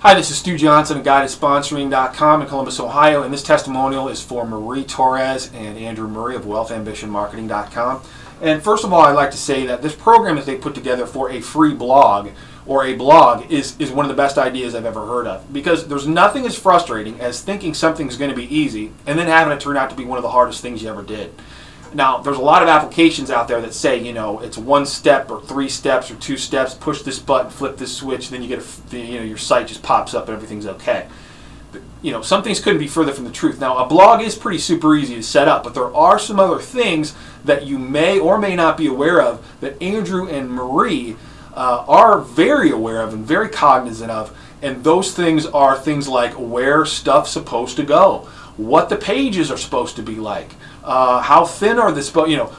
Hi, this is Stu Johnson of GetYourFreeBlog in Columbus, Ohio, and this testimonial is for Marie Torres and Andrew Murray of WealthAmbitionMarketing.com. And first of all, I'd like to say that this program that they put together for a free blog or a blog is one of the best ideas I've ever heard of, because there's nothing as frustrating as thinking something's going to be easy and then having it turn out to be one of the hardest things you ever did. Now, there's a lot of applications out there that say, you know, it's 1 step or 3 steps or 2 steps, push this button, flip this switch, then you get your site just pops up and everything's okay. But, you know, some things couldn't be further from the truth. Now, a blog is pretty super easy to set up, but there are some other things that you may or may not be aware of that Andrew and Marie are very aware of and very cognizant of, and those things are things like where stuff's supposed to go, what the pages are supposed to be like, how thin are the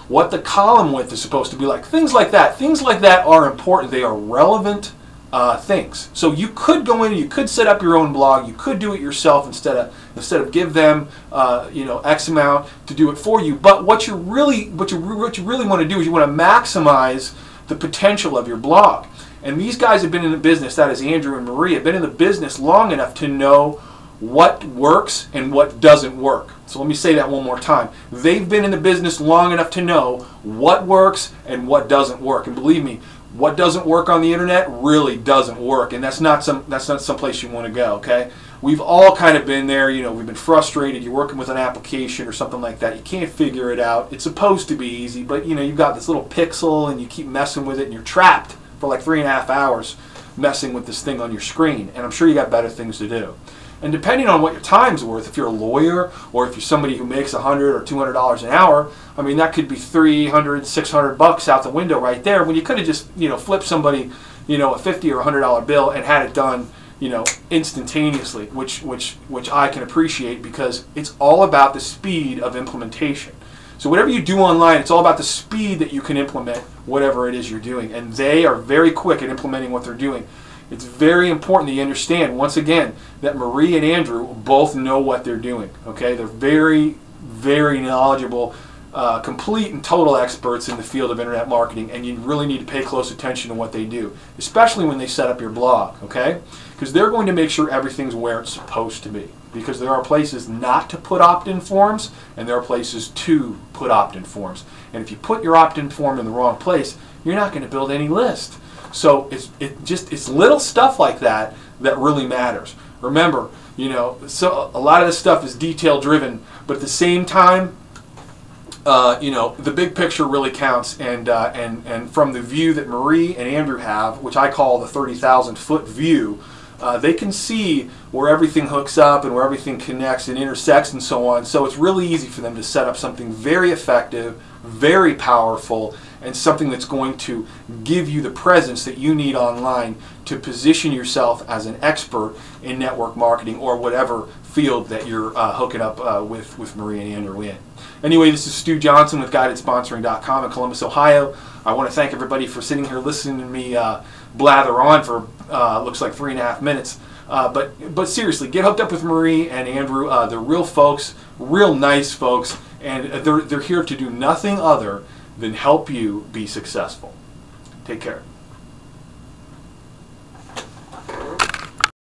what the column width is supposed to be like, things like that. Things like that are important. They are relevant things. So you could go in and you could set up your own blog. You could do it yourself instead of give them X amount to do it for you. But what you really want to do is you want to maximize the potential of your blog. And these guys have been in the business, that is Andrew and Marie, have been in the business long enough to know what works and what doesn't work. So let me say that one more time. They've been in the business long enough to know what works and what doesn't work. And believe me, what doesn't work on the internet really doesn't work, and that's not some place you want to go, okay? We've all kind of been there, we've been frustrated. You're working with an application or something like that. You can't figure it out. It's supposed to be easy, but you've got this little pixel and you keep messing with it and you're trapped for like 3.5 hours messing with this thing on your screen, and I'm sure you got better things to do. And depending on what your time's worth, if you're a lawyer or if you're somebody who makes $100 or $200 an hour, I mean, that could be $300, $600 out the window right there, when you could have just, flipped somebody, a $50 or $100 bill and had it done, instantaneously, which I can appreciate, because it's all about the speed of implementation. So whatever you do online, it's all about the speed that you can implement whatever it is you're doing. And they are very quick at implementing what they're doing. It's very important that you understand, once again, that Marie and Andrew both know what they're doing. Okay, they're very, very knowledgeable, complete and total experts in the field of internet marketing, and you really need to pay close attention to what they do, especially when they set up your blog. Okay, because they're going to make sure everything's where it's supposed to be. Because there are places not to put opt-in forms, and there are places to put opt-in forms. And if you put your opt-in form in the wrong place, you're not going to build any list. So it's little stuff like that that really matters. Remember, so a lot of this stuff is detail driven, but at the same time, the big picture really counts. And from the view that Marie and Andrew have, which I call the 30,000-foot view, they can see where everything hooks up and where everything connects and intersects and so on. So it's really easy for them to set up something very effective, very powerful, and something that's going to give you the presence that you need online to position yourself as an expert in network marketing or whatever field that you're hooking up with Marie and Andrew in. Anyway, this is Stu Johnson with GetYourFreeBlog in Columbus, Ohio. I want to thank everybody for sitting here listening to me blather on for looks like 3.5 minutes. But seriously, get hooked up with Marie and Andrew. They're real folks, real nice folks, and they're here to do nothing other than help you be successful. Take care.